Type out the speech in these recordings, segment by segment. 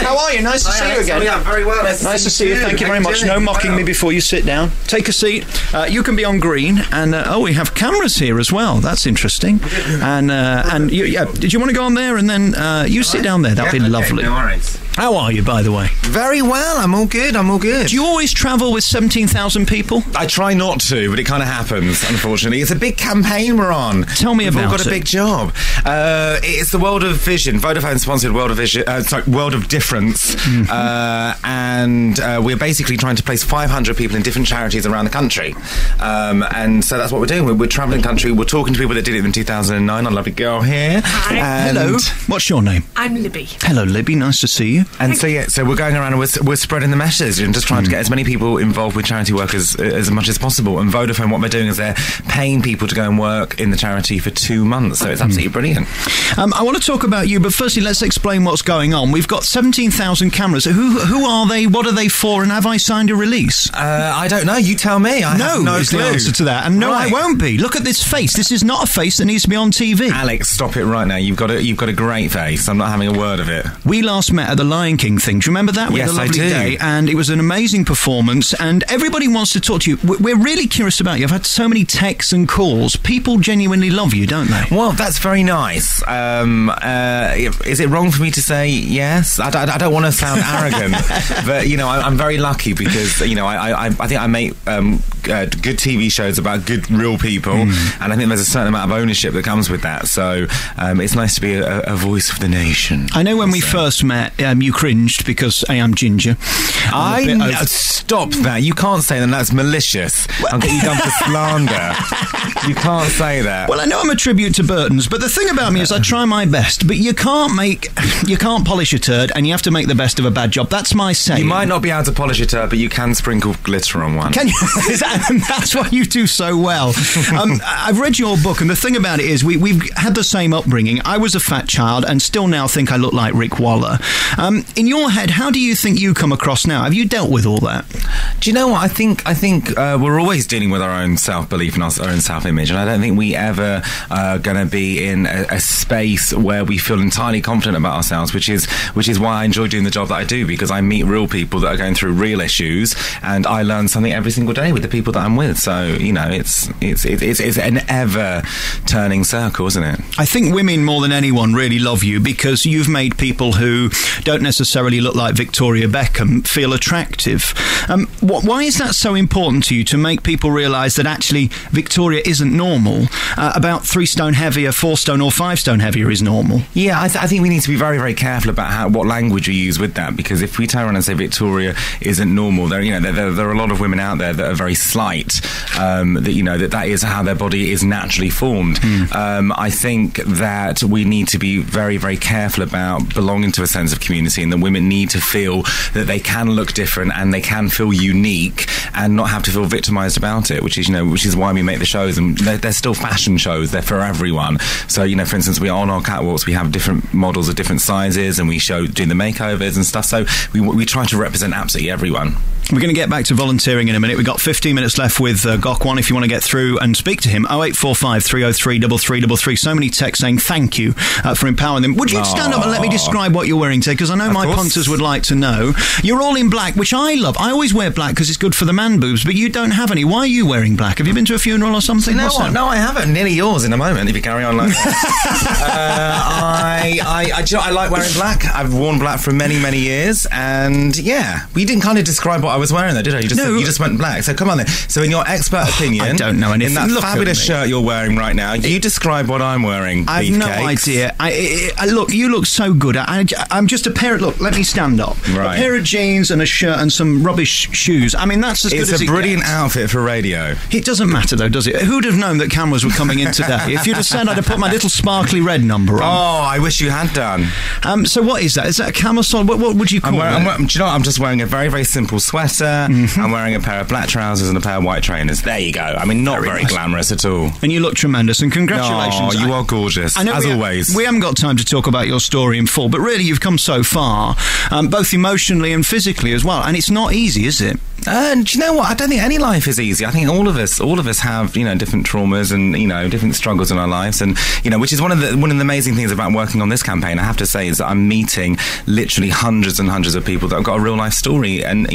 How are you? Nice to see you again. Yeah, very well. Nice to see you. Thank you very much. No mocking me before you sit down. Take a seat. You can be on green, and we have cameras here as well. That's interesting. And did you want to go on there, and then you sit down there? That'd be lovely. No worries. How are you, by the way? Very well. I'm all good. Do you always travel with 17,000 people? I try not to, but it kind of happens, unfortunately. It's a big campaign we're on. Tell me about it. We've all got a big job. It's the World of Vision. Vodafone-sponsored World of Vision. World of Difference. And we're basically trying to place 500 people in different charities around the country. And so that's what we're doing. We're travelling the country. We're talking to people that did it in 2009. Our lovely girl here. Hi. Hello. What's your name? I'm Libby. Hello, Libby. Nice to see you. And so we're going around and we're spreading the message and just trying to get as many people involved with charity work as much as possible. And Vodafone, what they're doing is they're paying people to go and work in the charity for 2 months. So it's absolutely brilliant. I want to talk about you, but firstly, let's explain what's going on. We've got 17,000 cameras. Who are they? What are they for? And have I signed a release? I don't know. You tell me. I have no is clue. the answer to that. And no, Right. I won't be. Look at this face. This is not a face that needs to be on TV. Alex, stop it right now. You've got a great face. I'm not having a word of it. We last met at the Lion King thing. Do you remember that? We had Yes, a lovely I do. day, and it was an amazing performance, and everybody wants to talk to you. We're really curious about you. I've had so many texts and calls. People genuinely love you, don't they? Well, that's very nice. Is it wrong for me to say yes? I don't want to sound arrogant, but, I'm very lucky because, I think I make good TV shows about good, real people, and I think there's a certain amount of ownership that comes with that. So it's nice to be a voice for the nation. I know when we first met, you cringed because I am ginger. Stop that. You can't say that. That's malicious. I'll get you done for slander. You can't say that. Well, I know I'm a tribute to Burton's, but the thing about me is I try my best, but you can't polish a turd, and you have to make the best of a bad job. That's my saying. You might not be able to polish a turd, but you can sprinkle glitter on one. Can you? And that's what you do so well. I've read your book, and the thing about it is we've had the same upbringing. I was a fat child and still now think I look like Rick Waller. In your head, how do you think you come across now? Have you dealt with all that? Do you know what? I think we're always dealing with our own self-belief and our own self-image, and I don't think we ever are going to be in a space where we feel entirely confident about ourselves, which is why I enjoy doing the job that I do, because I meet real people that are going through real issues, and I learn something every single day with the people that I'm with. So it's an ever turning circle, isn't it? I think women more than anyone really love you because you've made people who don't necessarily look like Victoria Beckham feel attractive. Why is that so important to you, to make people realise that actually Victoria isn't normal? About 3 stone heavier, 4 stone or 5 stone heavier is normal. Yeah, I think we need to be very, very careful about what language we use with that, because if we turn around and say Victoria isn't normal, there are a lot of women out there that are very slight, that is how their body is naturally formed. I think that we need to be very, very careful about belonging to a sense of community, and that women need to feel that they can look different and they can feel unique and not have to feel victimised about it, which is why we make the shows, and they're still fashion shows. They're for everyone. So, for instance, we are on our catwalks, we have different models of different sizes, and we do the makeovers and stuff. So we try to represent absolutely everyone. We're going to get back to volunteering in a minute. We've got 15 minutes left with Gok Wan if you want to get through and speak to him. 0845 303 3333. So many texts saying thank you for empowering them. Would you stand up and let me describe what you're wearing today? Because I know my punters would like to know. You're all in black, which I love. I always wear black because it's good for the man boobs, but you don't have any. Why are you wearing black? Have you been to a funeral or something? You know what? No, I haven't. Nearly yours in a moment, if you carry on like that. I like wearing black. I've worn black for many, many years, and yeah, we didn't kind of describe what I was wearing, though, did I? You just went black. So come on then. So in your expert opinion, I don't know anything. In that fabulous shirt you're wearing right now, you describe what I'm wearing. I've no idea. Look, you look so good. I'm just a pair of... Look, let me stand up. Right. A pair of jeans and a shirt and some rubbish shoes. I mean, that's as good as it gets. It's a brilliant outfit for radio. It doesn't matter, though, does it? Who'd have known that cameras were coming in today? If you'd have said, I'd have put my little sparkly red number on. Oh, I wish you had done. So what is that? Is that a camisole? What would you call it? Do you know what? I'm just wearing a very, very simple sweater. I'm wearing a pair of black trousers and a pair of white trainers. There you go. I mean, not very nice. Glamorous at all. And you look tremendous, and congratulations. Oh, you are gorgeous, as always. We haven't got time to talk about your story in full, but really you've come so far, both emotionally and physically as well, and it's not easy, is it? And do you know what? I don't think any life is easy. I think all of us have, different traumas and, different struggles in our lives. And, which is one of the amazing things about working on this campaign, I have to say, is that I'm meeting literally hundreds and hundreds of people that have got a real life story. And,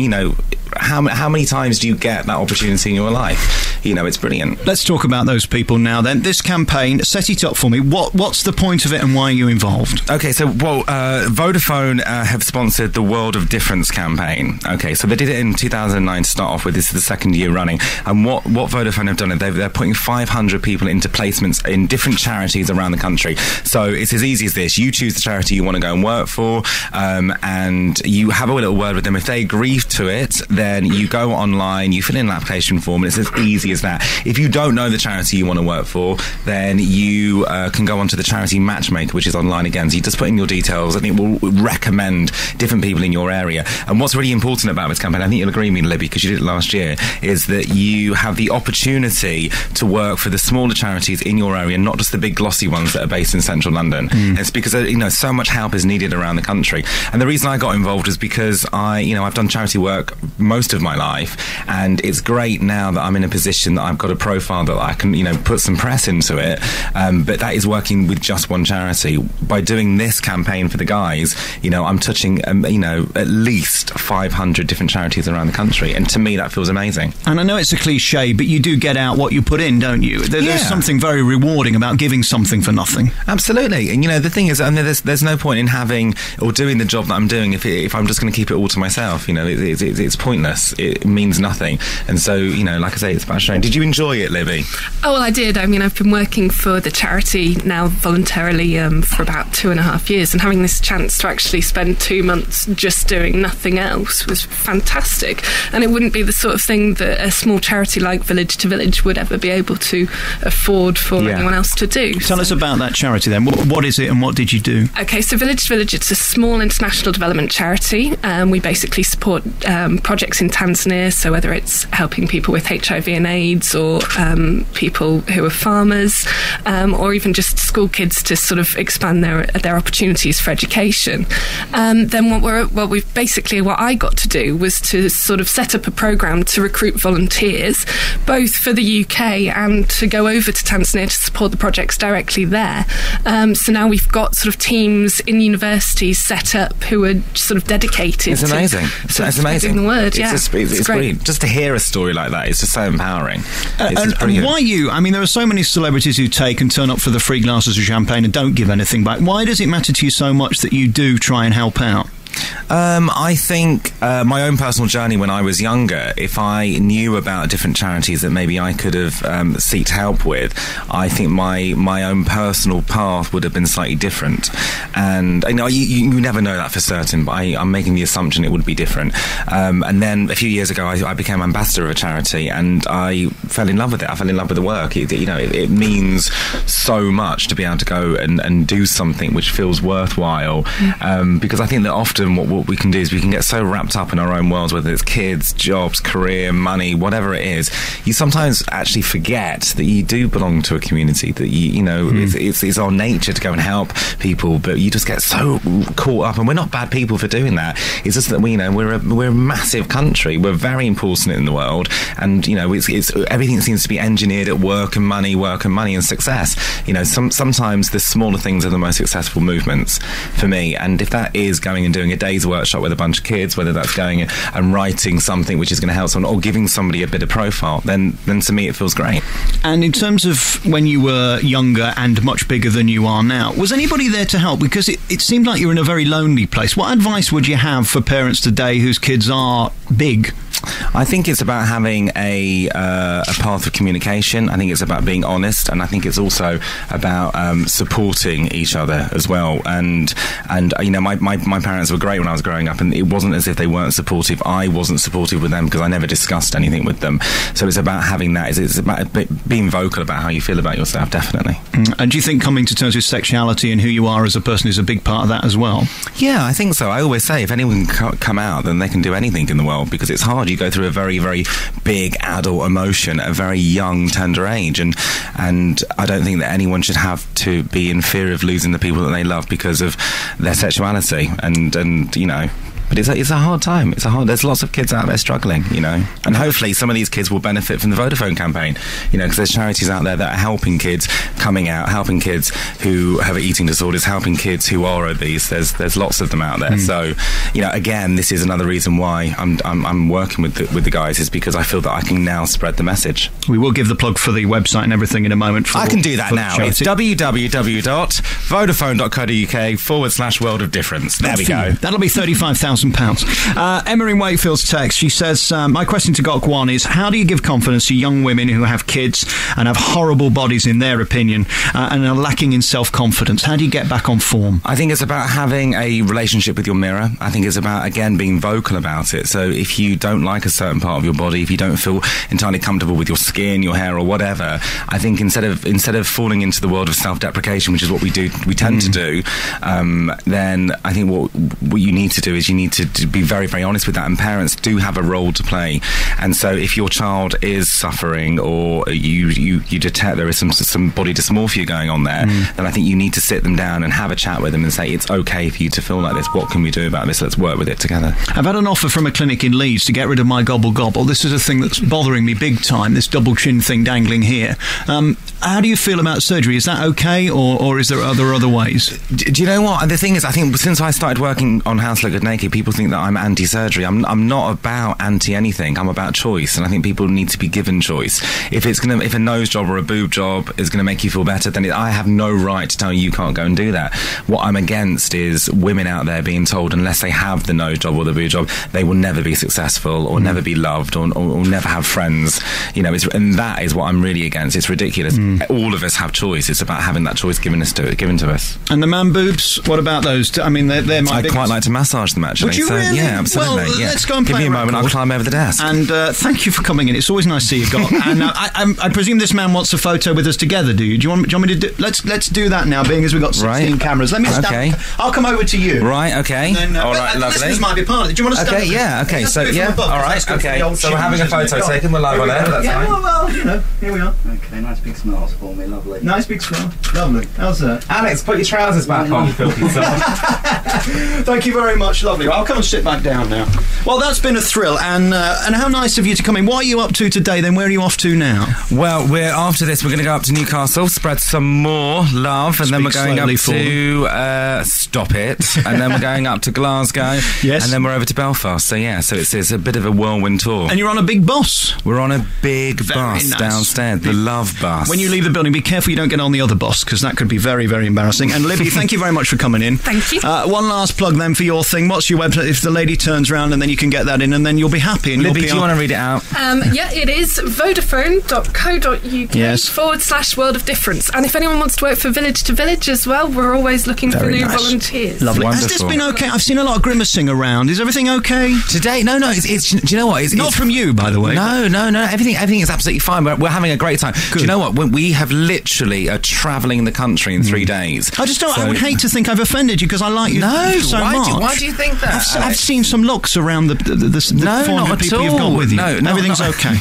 how many times do you get that opportunity in your life? It's brilliant. Let's talk about those people now then. This campaign, set it up for me. What's the point of it and why are you involved? Okay, so, Vodafone have sponsored the World of Difference campaign. Okay, so they did it in 2009 to start off with. This is the second year running. And what Vodafone have done is they're putting 500 people into placements in different charities around the country. So it's as easy as this. You choose the charity you want to go and work for, and you have a little word with them. If they agree to it, then you go online, you fill in an application form, and it's as easy as that. If you don't know the charity you want to work for, then you can go onto the charity matchmaker, which is online again. So you just put in your details, and it will recommend different people in your area. And what's really important about this campaign, I think you'll agree with me, Libby, because you did it last year, is that you have the opportunity to work for the smaller charities in your area, not just the big glossy ones that are based in central London. It's because so much help is needed around the country. And the reason I got involved is because I've done charity work most of my life, and it's great now that I'm in a position that I've got a profile that I can put some press into it, but that is working with just one charity. By doing this campaign for the guys, I'm touching at least 500 different charities around the country, and to me that feels amazing. And I know it's a cliche, but you do get out what you put in, don't you? There's something very rewarding about giving something for nothing. Absolutely. And the thing is, there's no point in having or doing the job that I'm doing if I'm just going to keep it all to myself. It's pointless. It means nothing. And so, like I say, it's about sharing. Did you enjoy it, Libby? Oh, well, I did. I mean, I've been working for the charity now voluntarily for about 2.5 years, and having this chance to actually spend 2 months just doing nothing else was fantastic. And it wouldn't be the sort of thing that a small charity like Village to Village would ever be able to afford for anyone else to do. Tell us about that charity then. What is it and what did you do? Okay, so Village to Village, it's a small international development charity. We basically support projects in Tanzania, so whether it's helping people with HIV and AIDS or people who are farmers, or even just school kids to sort of expand their opportunities for education. Then what I got to do was to sort of set up a programme to recruit volunteers, both for the UK and to go over to Tanzania to support the projects directly there. So now we've got sort of teams in universities set up who are sort of dedicated. It's amazing. It's amazing. The word, it's great. Brilliant. Just to hear a story like that, it's just so empowering. And why you? I mean, there are so many celebrities who take and turn up for the free glasses of champagne and don't give anything back. Why does it matter to you so much that you do try and help out? I think my own personal journey when I was younger, if I knew about different charities that maybe I could have sought help with, I think my own personal path would have been slightly different. And you never know that for certain, but I'm making the assumption it would be different. And then a few years ago, I became ambassador of a charity, and I fell in love with it. I fell in love with the work. It means so much to be able to go and do something which feels worthwhile, because I think that often what we can do is we can get so wrapped up in our own worlds, whether it's kids, jobs, career, money, whatever it is. You sometimes actually forget that you do belong to a community, that it's our nature to go and help people, but you just get so caught up, and we're not bad people for doing that. It's just that we're a massive country. We're very important in the world, and it's everything seems to be engineered at work and money and success. Sometimes the smaller things are the most successful movements for me, and if that is going and doing a day's workshop with a bunch of kids, whether that's going and writing something which is going to help someone or giving somebody a bit of profile, then to me it feels great. And in terms of when you were younger and much bigger than you are now, was anybody there to help? Because it seemed like you're in a very lonely place. What advice would you have for parents today whose kids are big? I think it's about having a path of communication. I think it's about being honest, and I think it's also about supporting each other as well. And my parents were great when I was growing up, and it wasn't as if they weren't supportive. I wasn't supportive with them because I never discussed anything with them. So it's about having that. It's about being vocal about how you feel about yourself, definitely. And do you think coming to terms with sexuality and who you are as a person is a big part of that as well? Yeah, I think so. I always say if anyone can come out, then they can do anything in the world, because it's hard. You go through a very, very big adult emotion at a very young, tender age, and I don't think that anyone should have to be in fear of losing the people that they love because of their sexuality. And But it's a hard time. There's lots of kids out there struggling, you know. And hopefully some of these kids will benefit from the Vodafone campaign, you know, because there's charities out there that are helping kids coming out, helping kids who have eating disorders, helping kids who are obese. There's lots of them out there. So, you know, again, this is another reason why I'm working with the guys, is because I feel that I can now spread the message. We will give the plug for the website and everything in a moment. I can do that now. It's www.vodafone.co.uk/world of difference. There we go. That'll be £35,000. Emma in Wakefield's text, she says, my question to Gok Wan is, how do you give confidence to young women who have kids and have horrible bodies in their opinion and are lacking in self-confidence? How do you get back on form? I think it's about having a relationship with your mirror. I think it's about, again, being vocal about it. So if you don't like a certain part of your body, if you don't feel entirely comfortable with your skin, your hair or whatever, I think instead of falling into the world of self-deprecation, which is what we tend to do, then I think what you need to do is you need to be very, very honest with that, and parents do have a role to play. And so if your child is suffering, or you detect there is some body dysmorphia going on there, then I think you need to sit them down and have a chat with them and say, it's okay for you to feel like this. What can we do about this? Let's work with it together. I've had an offer from a clinic in Leeds to get rid of my gobble. This is a thing that's bothering me big time, this double chin thing dangling here. How do you feel about surgery? Is that okay, or is there other ways? Do you know what? The thing is, I think since I started working on House Look Good Naked, people think that I'm anti-surgery. I'm not about anti-anything. I'm about choice, and I think people need to be given choice. If a nose job or a boob job is going to make you feel better, then I have no right to tell you can't go and do that. What I'm against is women out there being told unless they have the nose job or the boob job, they will never be successful or never be loved or never have friends. You know, and that is what I'm really against. It's ridiculous. All of us have choice. It's about having that choice given to us. And the man boobs, what about those? I mean, they're my I'd quite like to massage them, actually. Would you really? Yeah, absolutely. Well, yeah. let's go and give play me a moment. record. I'll climb over the desk. And thank you for coming in. It's always nice to see you, Gok. And I presume this man wants a photo with us together. Do you want me to do? Let's do that now, being as we've got 16 cameras. Let me stand. Okay. I'll come over to you. Right. Okay. Then, all right. Lovely. This might be part of it. Do you want to stand? Okay. Yeah. Okay. So yeah. All right. Okay. So we're having a photo taken. We're live on air. That's fine. Well, you know, here we are. Okay. Nice big smiles for me. Lovely. Nice big smile. Lovely. How's that? Alex, put your trousers back on, you filthy son. Thank you very much. Lovely. I'll come and sit back down now. Well, that's been a thrill, and how nice of you to come in. What are you up to today, then? Where are you off to now? Well, after this, we're going to go up to Newcastle, spread some more love, and then we're going up to stop it, and then we're going up to Glasgow, yes, and then we're over to Belfast. So yeah, so it's a bit of a whirlwind tour. And you're on a big bus. We're on a big bus downstairs, the Love Bus. When you leave the building, be careful you don't get on the other bus, because that could be very, very embarrassing. And Libby, thank you very much for coming in. Thank you. One last plug then for your thing. What's your website? If the lady turns around, and then you can get that in, and then you'll be happy. And Libby, do you want to read it out? Yeah, it is vodafone.co.uk /world of difference. And if anyone wants to work for Village to Village as well, we're always looking for new volunteers. Lovely. Wonderful. Has this been okay? I've seen a lot of grimacing around. Is everything okay? Today? No, it's do you know what? It's not from you, by the way. No. Everything is absolutely fine. We're having a great time. Good. Do you know what? We have literally travelling the country in 3 days. I just don't. I would hate to think I've offended you, because I like you so much. Why do you think that? I've seen some looks around the 400 people you've got with you. No, everything's okay.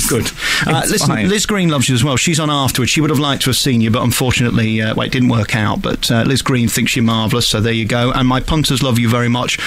Good. Listen, fine. Liz Green loves you as well. She's on afterwards. She would have liked to have seen you, but unfortunately, it didn't work out. But Liz Green thinks you're marvellous, so there you go. And my punters love you very much.